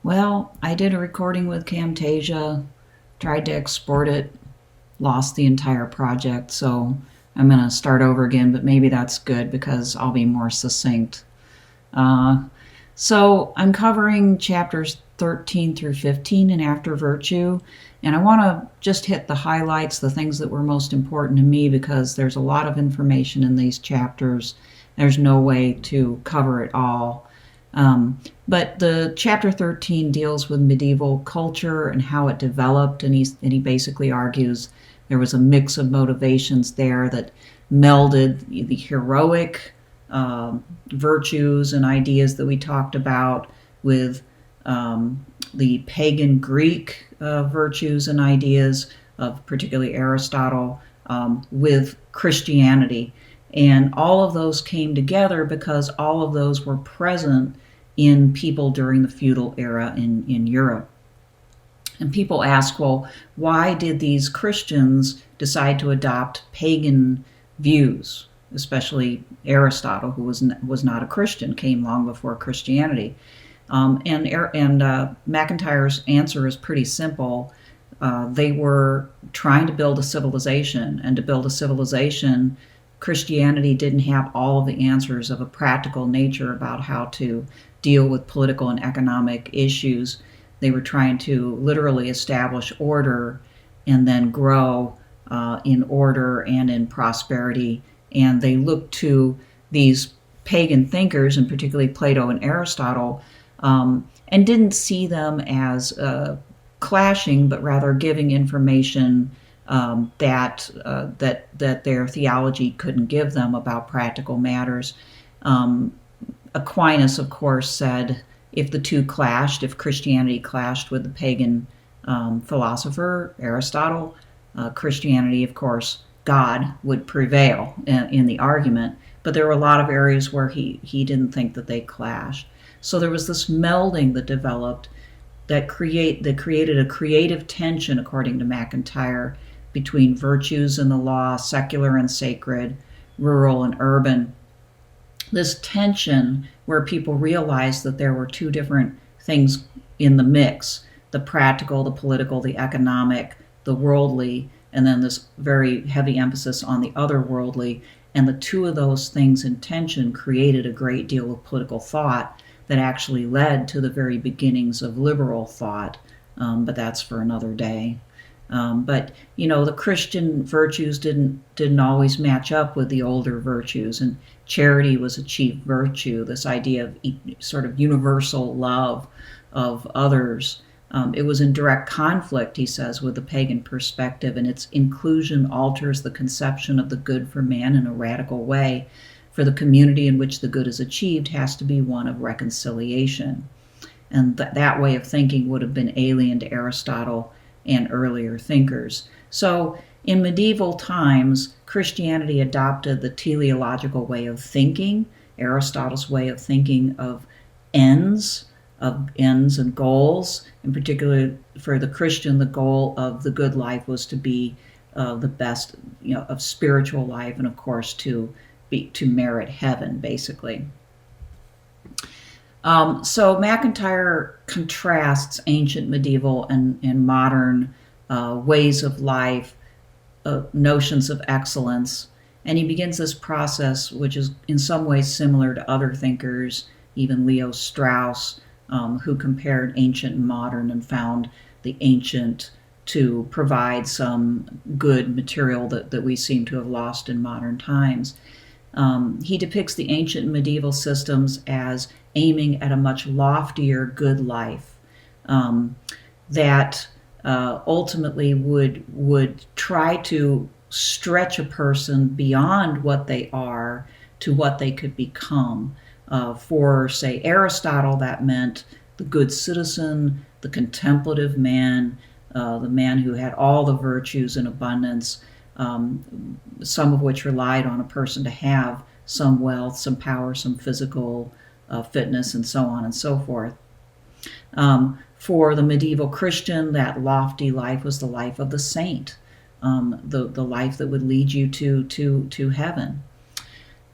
Well, I did a recording with Camtasia, tried to export it, lost the entire project, so I'm going to start over again, but maybe that's good because I'll be more succinct. So I'm covering chapters 13 through 15 in After Virtue, and I want to just hit the highlights, the things that were most important to me, because there's a lot of information in these chapters. There's no way to cover it all. But the chapter 13 deals with medieval culture and how it developed, and he basically argues there was a mix of motivations there that melded the heroic virtues and ideas that we talked about with the pagan Greek virtues and ideas of particularly Aristotle with Christianity. And all of those came together because all of those were present in people during the feudal era in Europe. And people ask, well, why did these Christians decide to adopt pagan views? Especially Aristotle, who was not a Christian, came long before Christianity. And MacIntyre's answer is pretty simple. They were trying to build a civilization, and to build a civilization, Christianity didn't have all of the answers of a practical nature about how to deal with political and economic issues. They were trying to literally establish order and then grow in order and in prosperity. And they looked to these pagan thinkers, and particularly Plato and Aristotle, and didn't see them as clashing, but rather giving information that their theology couldn't give them about practical matters. Aquinas, of course, said if the two clashed, if Christianity clashed with the pagan philosopher Aristotle, Christianity, of course, God would prevail in the argument. But there were a lot of areas where he didn't think that they clashed. So there was this melding that developed that created a creative tension, according to MacIntyre, between virtues and the law, secular and sacred, rural and urban. This tension where people realized that there were two different things in the mix: the practical, the political, the economic, the worldly, and then this very heavy emphasis on the otherworldly. And the two of those things in tension created a great deal of political thought that actually led to the very beginnings of liberal thought. But that's for another day. But the Christian virtues didn't always match up with the older virtues, and charity was a chief virtue. This idea of sort of universal love of others. It was in direct conflict, he says, with the pagan perspective, and its inclusion alters the conception of the good for man in a radical way. For the community in which the good is achieved has to be one of reconciliation, and that way of thinking would have been alien to Aristotle and earlier thinkers. So in medieval times, Christianity adopted the teleological way of thinking, Aristotle's way of thinking of ends and goals. In particular, for the Christian, the goal of the good life was to be the best, of spiritual life, and of course to merit heaven, basically. So MacIntyre contrasts ancient, medieval, and modern ways of life, notions of excellence, and he begins this process, which is in some ways similar to other thinkers, even Leo Strauss, who compared ancient and modern and found the ancient to provide some good material that we seem to have lost in modern times. He depicts the ancient and medieval systems as aiming at a much loftier good life that ultimately would try to stretch a person beyond what they are to what they could become. For, say, Aristotle, that meant the good citizen, the contemplative man, the man who had all the virtues in abundance, some of which relied on a person to have some wealth, some power, some physical fitness, and so on and so forth. For the medieval Christian, that lofty life was the life of the saint, the life that would lead you to heaven.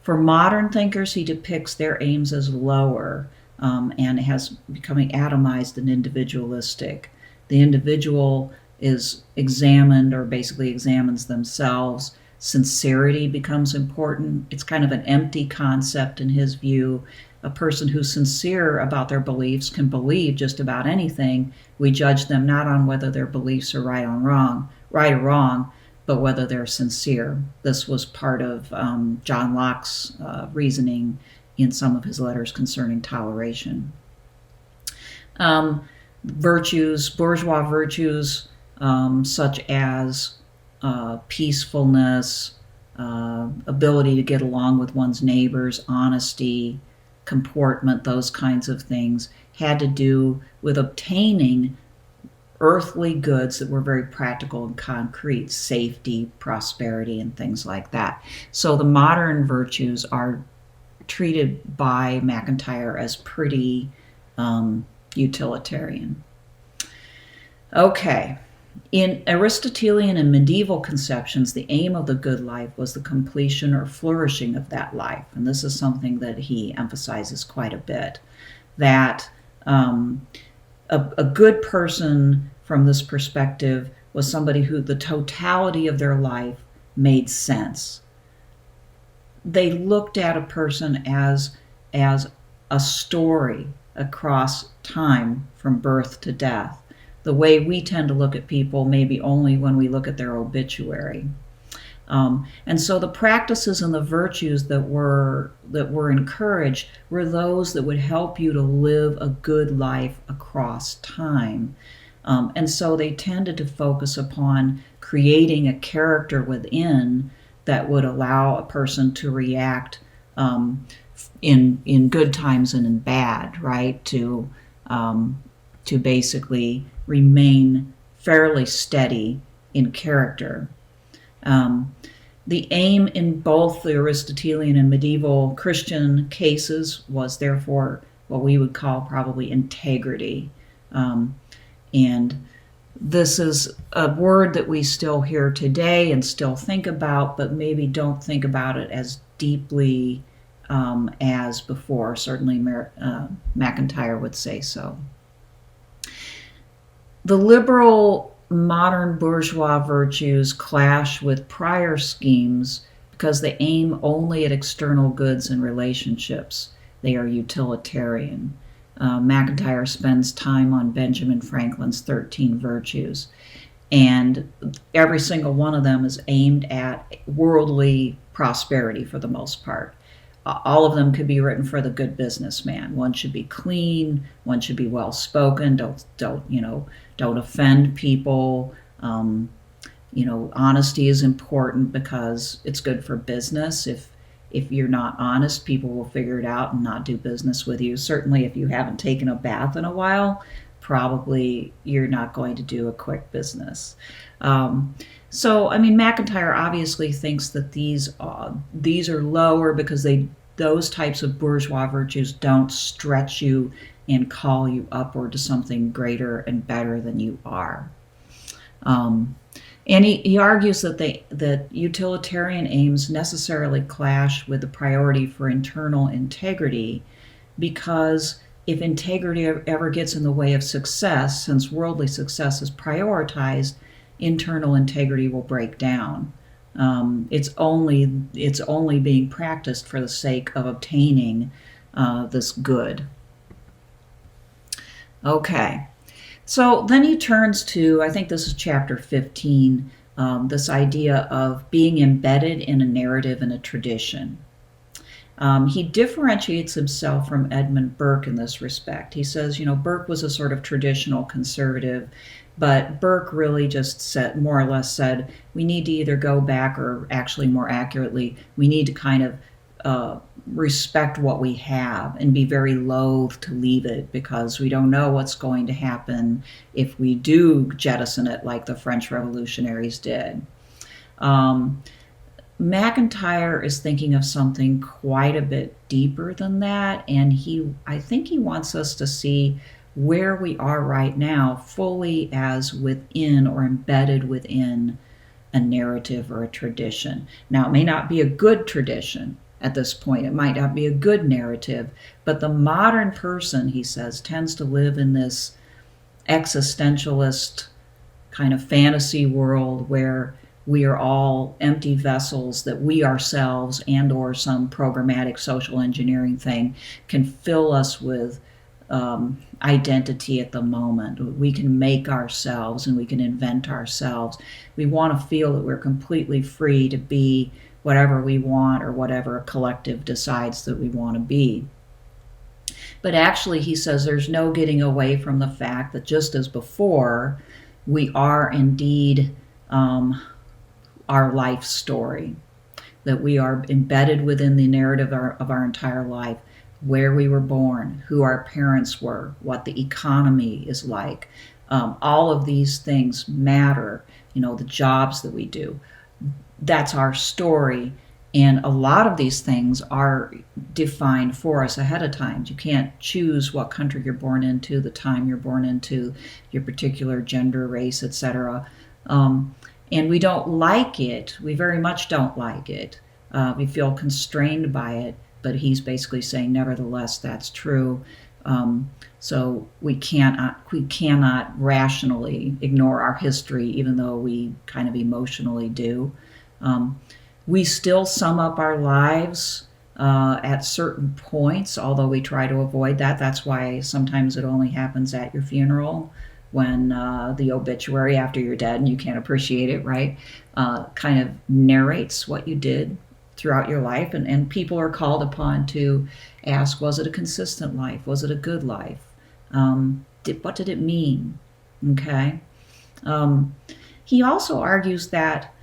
For modern thinkers, he depicts their aims as lower, and has becoming atomized and individualistic. The individual is examined, or basically examines themselves. Sincerity becomes important. It's kind of an empty concept in his view. A person who's sincere about their beliefs can believe just about anything. We judge them not on whether their beliefs are right or wrong, but whether they're sincere. This was part of John Locke's reasoning in some of his letters concerning toleration. Virtues, bourgeois virtues, such as peacefulness, ability to get along with one's neighbors, honesty, comportment, those kinds of things, had to do with obtaining earthly goods that were very practical and concrete, safety, prosperity, and things like that. So the modern virtues are treated by MacIntyre as pretty utilitarian. Okay. In Aristotelian and medieval conceptions, the aim of the good life was the completion or flourishing of that life. And this is something that he emphasizes quite a bit, that a good person from this perspective was somebody who the totality of their life made sense. They looked at a person as a story across time from birth to death, the way we tend to look at people maybe only when we look at their obituary. And so the practices and the virtues that were encouraged were those that would help you to live a good life across time. And so they tended to focus upon creating a character within that would allow a person to react in good times and in bad, right? To basically remain fairly steady in character. The aim in both the Aristotelian and medieval Christian cases was therefore what we would call probably integrity. And this is a word that we still hear today and still think about, but maybe don't think about it as deeply as before. Certainly MacIntyre would say so. The liberal modern bourgeois virtues clash with prior schemes because they aim only at external goods and relationships. They are utilitarian. MacIntyre spends time on Benjamin Franklin's 13 virtues, and every single one of them is aimed at worldly prosperity for the most part. All of them could be written for the good businessman. One should be clean. One should be well spoken. Don't offend people. Honesty is important because it's good for business. If you're not honest, people will figure it out and not do business with you. Certainly, if you haven't taken a bath in a while, probably you're not going to do a quick business. MacIntyre obviously thinks that these are lower because those types of bourgeois virtues don't stretch you and call you upward to something greater and better than you are. And he argues that utilitarian aims necessarily clash with the priority for internal integrity, because if integrity ever gets in the way of success, since worldly success is prioritized, internal integrity will break down. It's only being practiced for the sake of obtaining this good. Okay, so then he turns to, I think this is chapter 15, this idea of being embedded in a narrative and a tradition. He differentiates himself from Edmund Burke in this respect. He says, Burke was a sort of traditional conservative, but Burke really just more or less said, we need to either go back, or actually more accurately, we need to kind of respect what we have and be very loath to leave it, because we don't know what's going to happen if we do jettison it like the French revolutionaries did. MacIntyre is thinking of something quite a bit deeper than that, and I think he wants us to see where we are right now fully as within or embedded within a narrative or a tradition. Now, it may not be a good tradition, at this point. It might not be a good narrative, but the modern person, he says, tends to live in this existentialist kind of fantasy world where we are all empty vessels that we ourselves and or some programmatic social engineering thing can fill us with identity at the moment. We can make ourselves and we can invent ourselves. We want to feel that we're completely free to be whatever we want or whatever a collective decides that we want to be. But actually, he says there's no getting away from the fact that just as before, we are indeed our life story, that we are embedded within the narrative of our entire life, where we were born, who our parents were, what the economy is like. All of these things matter, the jobs that we do. That's our story. And a lot of these things are defined for us ahead of time. You can't choose what country you're born into, the time you're born into, your particular gender, race, etc. And we don't like it. We very much don't like it. We feel constrained by it. But he's basically saying, nevertheless, that's true. So we cannot rationally ignore our history, even though we kind of emotionally do. We still sum up our lives at certain points, although we try to avoid that. That's why sometimes it only happens at your funeral, when the obituary after you're dead and you can't appreciate it, right? Kind of narrates what you did throughout your life, and people are called upon to ask, was it a consistent life? Was it a good life? What did it mean? Okay. He also argues that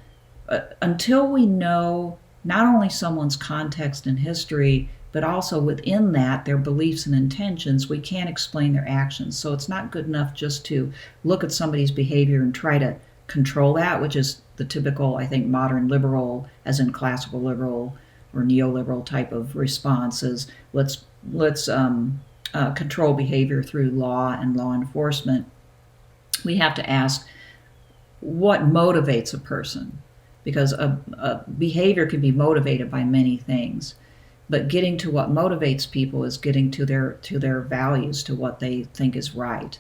until we know not only someone's context and history, but also within that, their beliefs and intentions, we can't explain their actions. So it's not good enough just to look at somebody's behavior and try to control that, which is the typical, I think, modern liberal, as in classical liberal or neoliberal type of responses. Let's control behavior through law and law enforcement. We have to ask, what motivates a person? Because a behavior can be motivated by many things, but getting to what motivates people is getting to their values, to what they think is right.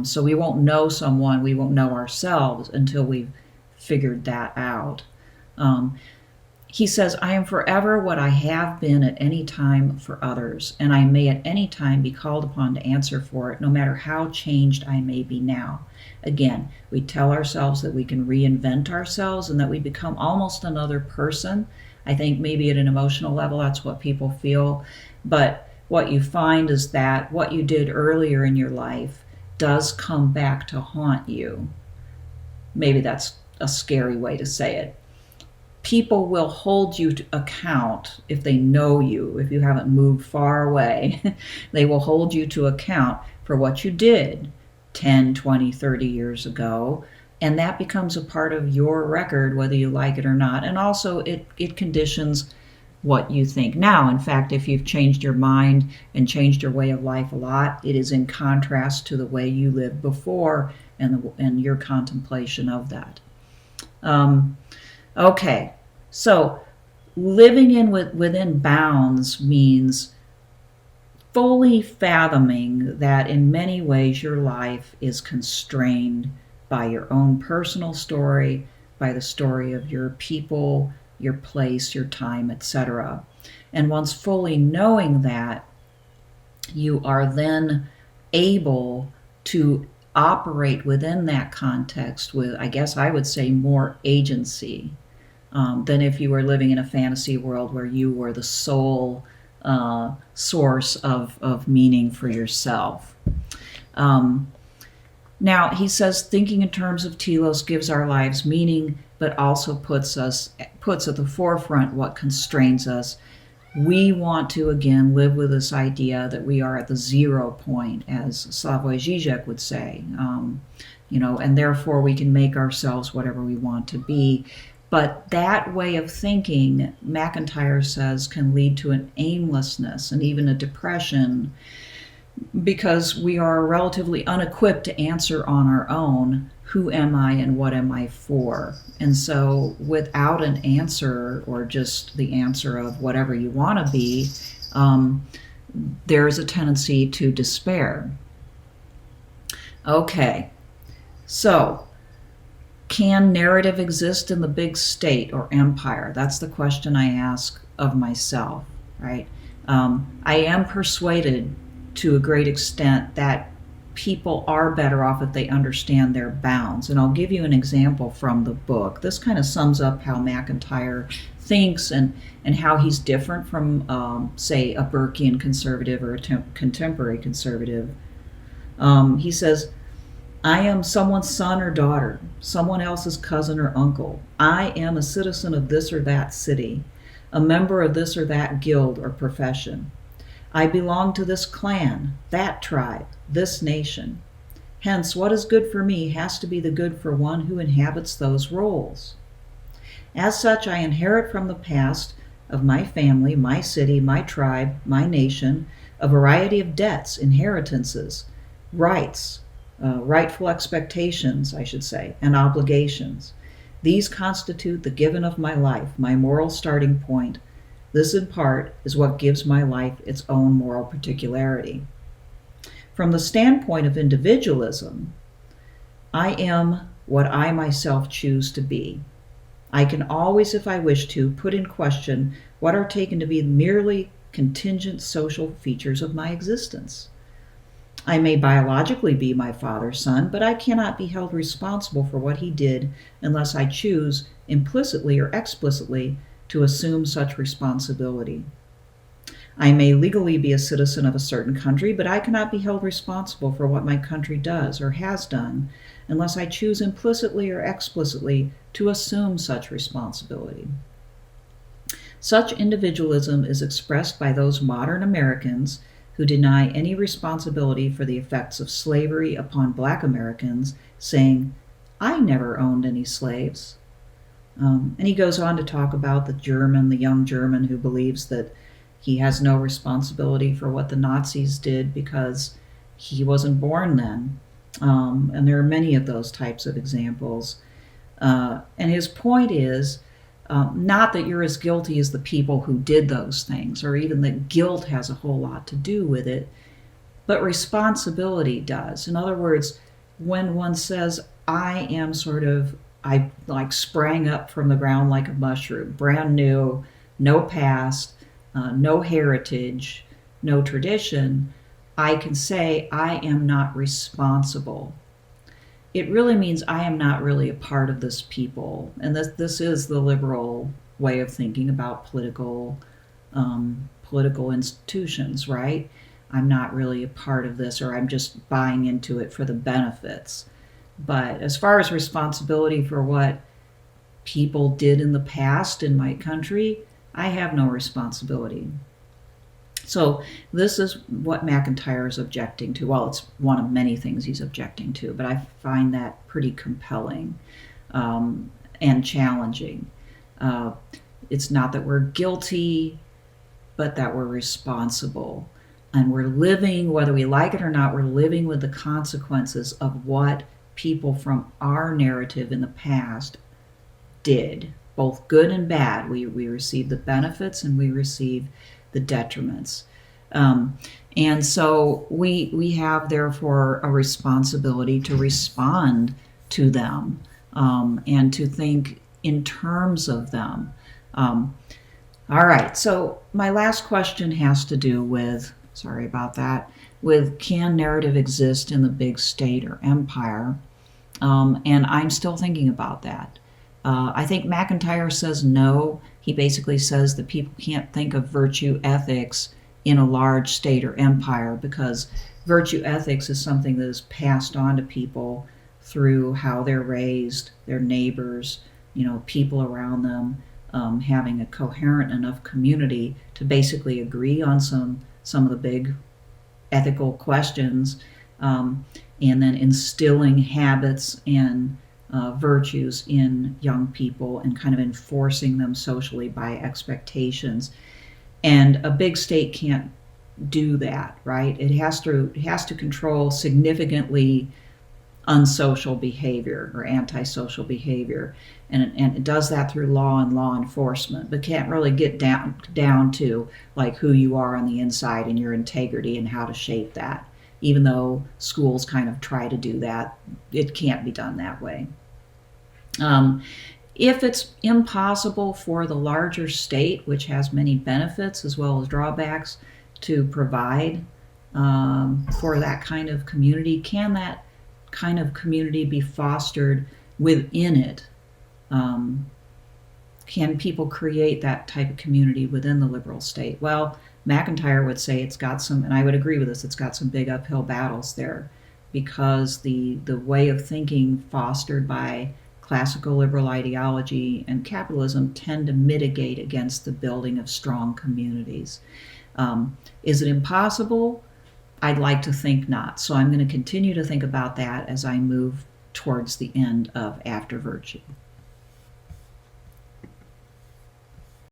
So we won't know someone, we won't know ourselves until we've figured that out. He says, I am forever what I have been at any time for others, and I may at any time be called upon to answer for it, no matter how changed I may be now. Again, we tell ourselves that we can reinvent ourselves and that we become almost another person. I think maybe at an emotional level, that's what people feel. But what you find is that what you did earlier in your life does come back to haunt you. Maybe that's a scary way to say it. People will hold you to account if they know you, if you haven't moved far away. They will hold you to account for what you did 10, 20, 30 years ago. And that becomes a part of your record, whether you like it or not. And also it conditions what you think now. In fact, if you've changed your mind and changed your way of life a lot, it is in contrast to the way you lived before and your contemplation of that. Okay, so living within bounds means fully fathoming that in many ways your life is constrained by your own personal story, by the story of your people, your place, your time, etc. And once fully knowing that, you are then able to operate within that context with, I guess I would say, more agency than if you were living in a fantasy world where you were the sole source of meaning for yourself. Now, he says, thinking in terms of telos gives our lives meaning, but also puts at the forefront what constrains us. We want to, again, live with this idea that we are at the 0 point, as Slavoj Žižek would say, and therefore we can make ourselves whatever we want to be. But that way of thinking, MacIntyre says, can lead to an aimlessness and even a depression, because we are relatively unequipped to answer on our own who am I and what am I for? And so without an answer, or just the answer of whatever you want to be, there's a tendency to despair. Okay, so can narrative exist in the big state or empire? That's the question I ask of myself, right? I am persuaded to a great extent that people are better off if they understand their bounds. And I'll give you an example from the book. This kind of sums up how MacIntyre thinks and how he's different from, say, a Burkean conservative or a contemporary conservative. He says, I am someone's son or daughter, someone else's cousin or uncle. I am a citizen of this or that city, a member of this or that guild or profession. I belong to this clan, that tribe, this nation. Hence, what is good for me has to be the good for one who inhabits those roles. As such, I inherit from the past of my family, my city, my tribe, my nation, a variety of debts, inheritances, rights, rightful expectations, I should say, and obligations. These constitute the given of my life, my moral starting point. This, in part, is what gives my life its own moral particularity. From the standpoint of individualism, I am what I myself choose to be. I can always, if I wish to, put in question what are taken to be merely contingent social features of my existence. I may biologically be my father's son, but I cannot be held responsible for what he did unless I choose, implicitly or explicitly, to assume such responsibility. I may legally be a citizen of a certain country, but I cannot be held responsible for what my country does or has done unless I choose implicitly or explicitly to assume such responsibility. Such individualism is expressed by those modern Americans who deny any responsibility for the effects of slavery upon Black Americans, saying, I never owned any slaves. And he goes on to talk about the young German who believes that he has no responsibility for what the Nazis did because he wasn't born then. And there are many of those types of examples. And his point is not that you're as guilty as the people who did those things, or even that guilt has a whole lot to do with it, but responsibility does. In other words, when one says, I like sprang up from the ground like a mushroom, brand new, no past, no heritage, no tradition, I can say I am not responsible. It really means I am not really a part of this people. And this is the liberal way of thinking about political institutions, right? I'm not really a part of this, or I'm just buying into it for the benefits. But as far as responsibility for what people did in the past in my country, I have no responsibility. So this is what MacIntyre is objecting to. Well, it's one of many things he's objecting to, but I find that pretty compelling and challenging. It's not that we're guilty, but that we're responsible. And we're living, whether we like it or not, we're living with the consequences of what people from our narrative in the past did, both good and bad. We receive the benefits and we receive the detriments. And so we have, therefore, a responsibility to respond to them and to think in terms of them. All right, so my last question has to do with, sorry about that, with can narrative exist in the big state or empire? And I'm still thinking about that. I think MacIntyre says no. He basically says that people can't think of virtue ethics in a large state or empire because virtue ethics is something that is passed on to people through how they're raised, their neighbors, people around them, having a coherent enough community to basically agree on some of the big ethical questions, and then instilling habits and virtues in young people and kind of enforcing them socially by expectations. And a big state can't do that, right? It has to control significantly unsocial behavior or antisocial behavior, and it does that through law and law enforcement, but can't really get down to like who you are on the inside and your integrity and how to shape that. Even though schools kind of try to do that, it can't be done that way. If it's impossible for the larger state, which has many benefits as well as drawbacks, to provide for that kind of community, can that kind of community be fostered within it? Can people create that type of community within the liberal state? Well, MacIntyre would say it's got some, and I would agree with this, it's got some big uphill battles there, because the way of thinking fostered by classical liberal ideology and capitalism tend to mitigate against the building of strong communities. Is it impossible? I'd like to think not. So I'm going to continue to think about that as I move towards the end of After Virtue.